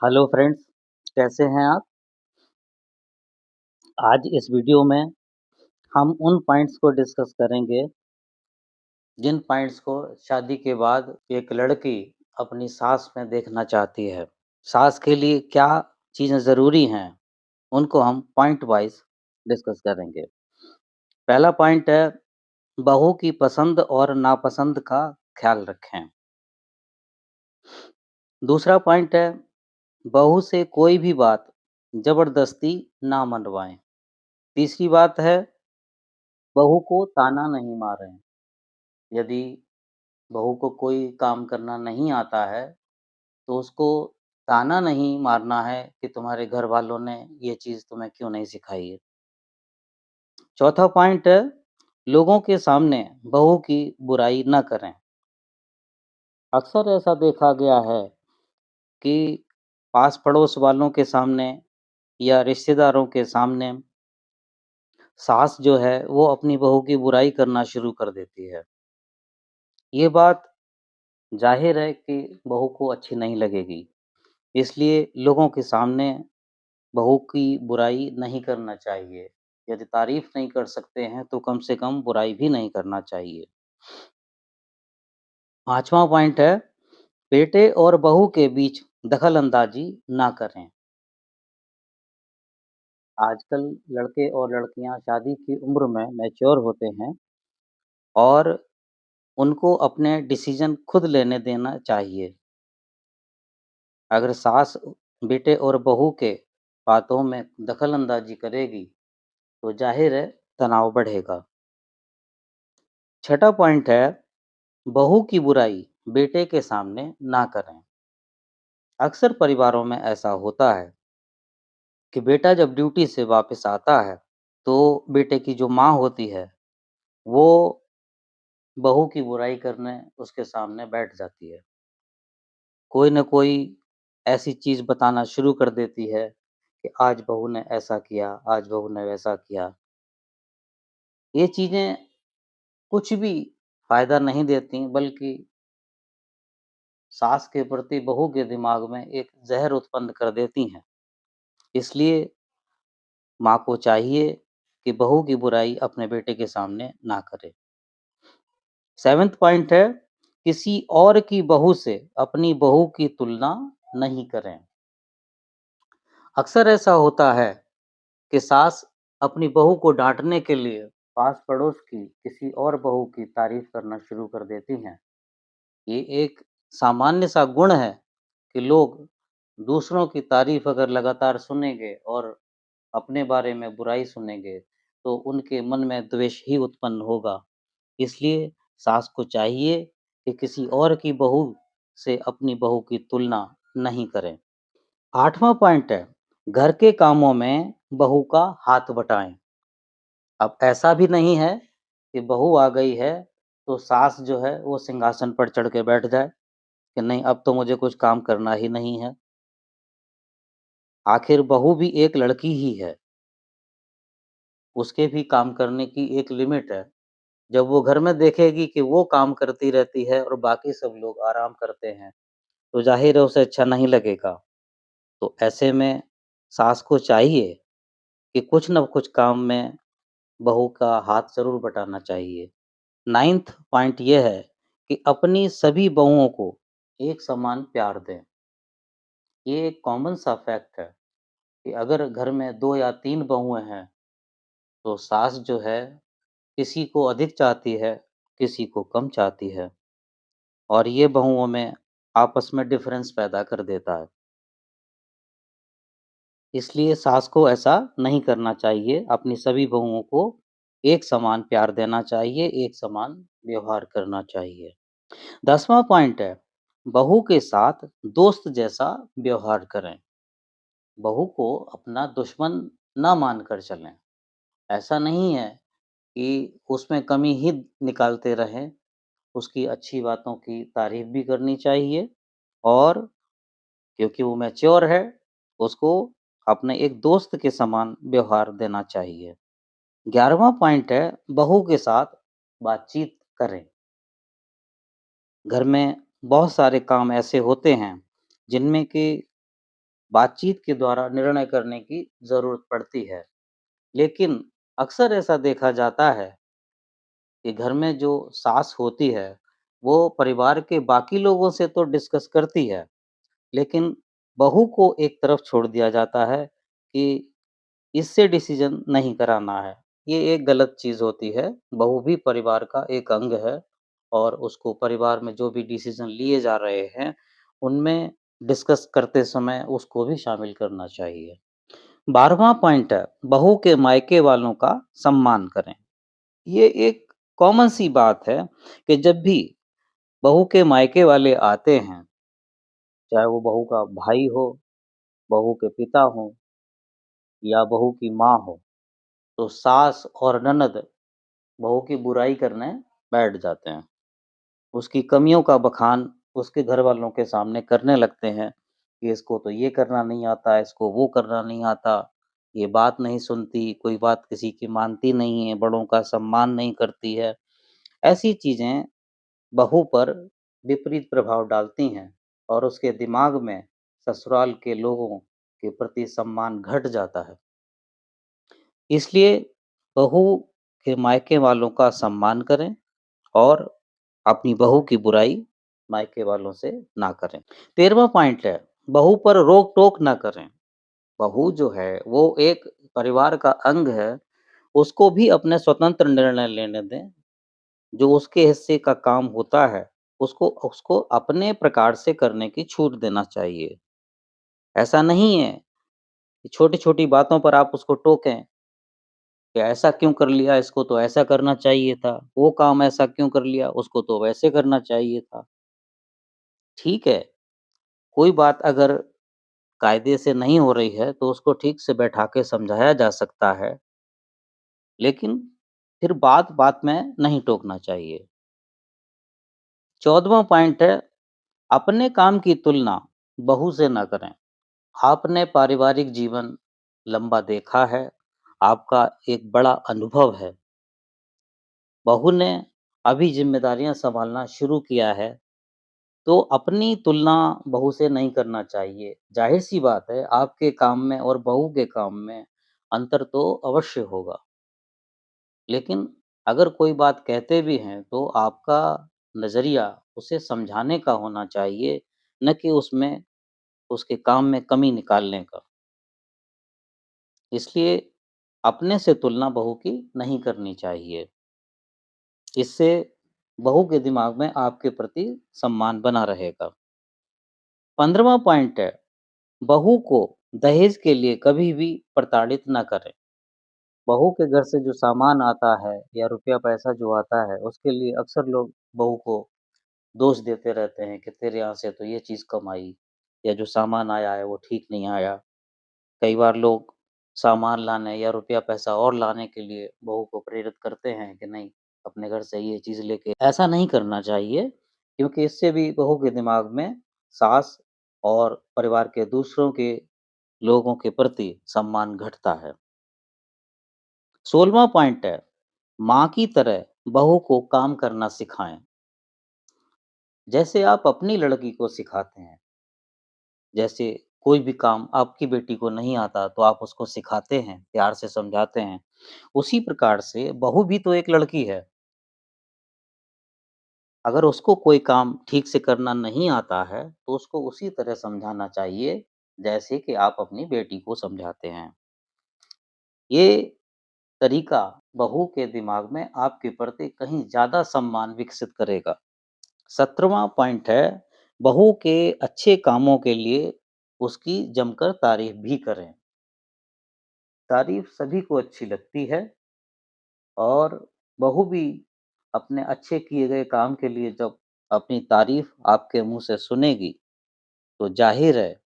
Hello friends, कैसे हैं आप? आज इस वीडियो में हम उन पॉइंट्स को डिस्कस करेंगे, जिन पॉइंट्स को शादी के बाद एक लड़की अपनी सास में देखना चाहती है। सास के लिए क्या चीज़ें ज़रूरी हैं, उनको हम पॉइंट वाइज़ डिस्कस करेंगे। पहला पॉइंट है, बहू की पसंद और नापसंद का ख़्याल रखें। दूसरा पॉइंट है, बहू से कोई भी बात ज़बरदस्ती ना मनवाएँ। तीसरी बात है, बहू को ताना नहीं मारें। यदि बहू को कोई काम करना नहीं आता है, तो उसको ताना नहीं मारना है कि तुम्हारे घर वालों ने ये चीज़ तुम्हें क्यों नहीं सिखाई है। चौथा पॉइंट है, लोगों के सामने बहू की बुराई ना करें। अक्सर ऐसा देखा गया है कि पास-पड़ोस वालों के सामने या रिश्तेदारों के सामने सास जो है, वो अपनी बहू की बुराई करना शुरू कर देती है। ये बात ज़ाहिर है कि बहू को अच्छी नहीं लगेगी। इसलिए लोगों के सामने बहू की बुराई नहीं करना चाहिए। यदि तारीफ़ नहीं कर सकते हैं, तो कम से कम बुराई भी नहीं करना चाहिए। 5वां पॉइंट है, बेटे और बहू के बीच दखल-अंदाज़ी ना करें। आजकल लड़के और लड़कियाँ शादी की उम्र में मैच्योर होते हैं और उनको अपने डिसीज़न खुद लेने देना चाहिए। अगर सास बेटे और बहू के बातों में दखल-अंदाज़ी करेगी, तो ज़ाहिर है तनाव बढ़ेगा। छठा पॉइंट है, बहू की बुराई बेटे के सामने ना करें। अक्सर परिवारों में ऐसा होता है कि बेटा जब ड्यूटी से वापस आता है, तो बेटे की जो माँ होती है, वो बहू की बुराई करने उसके सामने बैठ जाती है। कोई न कोई ऐसी चीज़ बताना शुरू कर देती है कि आज बहू ने ऐसा किया, आज बहू ने वैसा किया। ये चीज़ें कुछ भी फ़ायदा नहीं देती, बल्कि सास के प्रति बहू के दिमाग में एक ज़हर उत्पन्न कर देती हैं। इसलिए माँ को चाहिए कि बहू की बुराई अपने बेटे के सामने ना करे। 7वाँ पॉइंट है, किसी और की बहू से अपनी बहू की तुलना नहीं करें। अक्सर ऐसा होता है कि सास अपनी बहू को डाँटने के लिए पास-पड़ोस की किसी और बहू की तारीफ़ करना शुरू कर देती हैं। ये एक सामान्य-सा गुण है कि लोग दूसरों की तारीफ़ अगर लगातार सुनेंगे और अपने बारे में बुराई सुनेंगे, तो उनके मन में द्वेष ही उत्पन्न होगा। इसलिए सास को चाहिए कि किसी और की बहू से अपनी बहू की तुलना नहीं करें। 8वां पॉइंट है, घर के कामों में बहू का हाथ बटाएँ। अब ऐसा भी नहीं है कि बहू आ गई है, तो सास जो है वो सिंहासन पर चढ़ के बैठ जाए कि नहीं अब तो मुझे कुछ काम करना ही नहीं है। आखिर बहू भी एक लड़की ही है, उसके भी काम करने की एक लिमिट है। जब वो घर में देखेगी कि वो काम करती रहती है और बाकी सब लोग आराम करते हैं, तो ज़ाहिर है उसे अच्छा नहीं लगेगा। तो ऐसे में सास को चाहिए कि कुछ न कुछ काम में बहू का हाथ ज़रूर बटाना चाहिए। 9th पॉइंट ये है कि अपनी सभी बहुओं को एक समान प्यार दें। ये एक कॉमन सा फैक्ट है कि अगर घर में 2 या 3 बहुएँ हैं, तो सास जो है किसी को अधिक चाहती है, किसी को कम चाहती है और ये बहुओं में आपस में डिफ़रेंस पैदा कर देता है। इसलिए सास को ऐसा नहीं करना चाहिए, अपनी सभी बहुओं को एक समान प्यार देना चाहिए, एक समान व्यवहार करना चाहिए। 10वां पॉइंट है, बहू के साथ दोस्त जैसा व्यवहार करें। बहू को अपना दुश्मन ना मानकर चलें। ऐसा नहीं है कि उसमें कमी ही निकालते रहें, उसकी अच्छी बातों की तारीफ़ भी करनी चाहिए और क्योंकि वो मैच्योर है, उसको अपने एक दोस्त के समान व्यवहार देना चाहिए। 11वां पॉइंट है, बहू के साथ बातचीत करें। घर में बहुत सारे काम ऐसे होते हैं, जिनमें कि बातचीत के द्वारा निर्णय करने की ज़रूरत पड़ती है। लेकिन अक्सर ऐसा देखा जाता है कि घर में जो सास होती है, वो परिवार के बाकी लोगों से तो डिस्कस करती है, लेकिन बहू को एक तरफ छोड़ दिया जाता है कि इससे डिसीज़न नहीं कराना है। ये एक गलत चीज़ होती है। बहू भी परिवार का एक अंग है और उसको परिवार में जो भी डिसीज़न लिए जा रहे हैं, उनमें डिस्कस करते समय उसको भी शामिल करना चाहिए। 12वां पॉइंट है, बहू के मायके वालों का सम्मान करें। ये एक कॉमन सी बात है कि जब भी बहू के मायके वाले आते हैं, चाहे वो बहू का भाई हो, बहू के पिता हों या बहू की माँ हो, तो सास और ननद बहू की बुराई करने बैठ जाते हैं। उसकी कमियों का बखान उसके घरवालों के सामने करने लगते हैं कि इसको तो ये करना नहीं आता, इसको वो करना नहीं आता, ये बात नहीं सुनती, कोई बात किसी की मानती नहीं है, बड़ों का सम्मान नहीं करती है। ऐसी चीज़ें बहू पर विपरीत प्रभाव डालती हैं और उसके दिमाग में ससुराल के लोगों के प्रति सम्मान घट जाता है। इसलिए बहू के मायके वालों का सम्मान करें और अपनी बहू की बुराई मायके वालों से ना करें। 13वां पॉइंट है, बहू पर रोक-टोक ना करें। बहू जो है वो एक परिवार का अंग है, उसको भी अपने स्वतंत्र निर्णय लेने दें। जो उसके हिस्से का काम होता है, उसको उसको अपने प्रकार से करने की छूट देना चाहिए। ऐसा नहीं है कि छोटी-छोटी बातों पर आप उसको टोकें कि ऐसा क्यों कर लिया, इसको तो ऐसा करना चाहिए था, वो काम ऐसा क्यों कर लिया, उसको तो वैसे करना चाहिए था। ठीक है, कोई बात अगर कायदे से नहीं हो रही है, तो उसको ठीक से बैठा के समझाया जा सकता है, लेकिन फिर बात-बात में नहीं टोकना चाहिए। 14वां पॉइंट है, अपने काम की तुलना बहू से ना करें। आपने पारिवारिक जीवन लंबा देखा है, आपका एक बड़ा अनुभव है। बहू ने अभी ज़िम्मेदारियाँ सँभालना शुरू किया है, तो अपनी तुलना बहू से नहीं करना चाहिए। ज़ाहिर-सी बात है, आपके काम में और बहू के काम में अंतर तो अवश्य होगा। लेकिन अगर कोई बात कहते भी हैं, तो आपका नज़रिया उसे समझाने का होना चाहिए, ना कि उसमें उसके काम में कमी निकालने का। इसलिए अपने से तुलना बहू की नहीं करनी चाहिए। इससे बहू के दिमाग में आपके प्रति सम्मान बना रहेगा। 15वां पॉइंट है, बहू को दहेज के लिए कभी भी प्रताड़ित ना करें। बहू के घर से जो सामान आता है या रुपया-पैसा जो आता है, उसके लिए अक्सर लोग बहू को दोष देते रहते हैं कि तेरे यहाँ से तो ये चीज़ कम आई या जो सामान आया है वो ठीक नहीं आया। कई बार लोग सामान लाने या रुपया-पैसा और लाने के लिए बहू को प्रेरित करते हैं कि नहीं, अपने घर से ये चीज़ लेके ऐसा नहीं करना चाहिए, क्योंकि इससे भी बहू के दिमाग में सास और परिवार के दूसरों के लोगों के प्रति सम्मान घटता है। 16वां पॉइंट है, माँ की तरह बहू को काम करना सिखाएँ। जैसे आप अपनी लड़की को सिखाते हैं, जैसे कोई भी काम आपकी बेटी को नहीं आता तो आप उसको सिखाते हैं, प्यार से समझाते हैं। उसी प्रकार से बहू भी तो एक लड़की है। अगर उसको कोई काम ठीक से करना नहीं आता है, तो उसको उसी तरह समझाना चाहिए, जैसे कि आप अपनी बेटी को समझाते हैं। ये तरीका बहू के दिमाग में आपके प्रति कहीं ज़्यादा सम्मान विकसित करेगा। 17वां पॉइंट है, बहू के अच्छे कामों के लिए उसकी जमकर तारीफ़ भी करें। तारीफ़ सभी को अच्छी लगती है और बहू भी अपने अच्छे किए गए काम के लिए जब अपनी तारीफ़ आपके मुँह से सुनेगी, तो ज़ाहिर है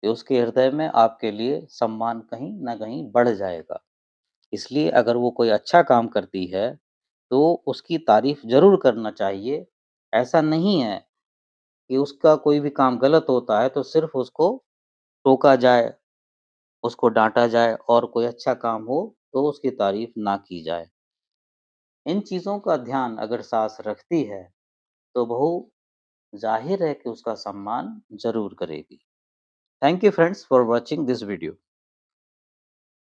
कि उसके हृदय में आपके लिए सम्मान कहीं न कहीं बढ़ जाएगा। इसलिए अगर वो कोई अच्छा काम करती है, तो उसकी तारीफ़ ज़रूर करना चाहिए। ऐसा नहीं है कि उसका कोई भी काम गलत होता है, तो सिर्फ़ उसको टोका जाए, उसको डाँटा जाए और कोई अच्छा काम हो, तो उसकी तारीफ़ ना की जाए। इन चीज़ों का ध्यान अगर सास रखती है, तो बहू ज़ाहिर है कि उसका सम्मान ज़रूर करेगी। Thank you friends for watching this video.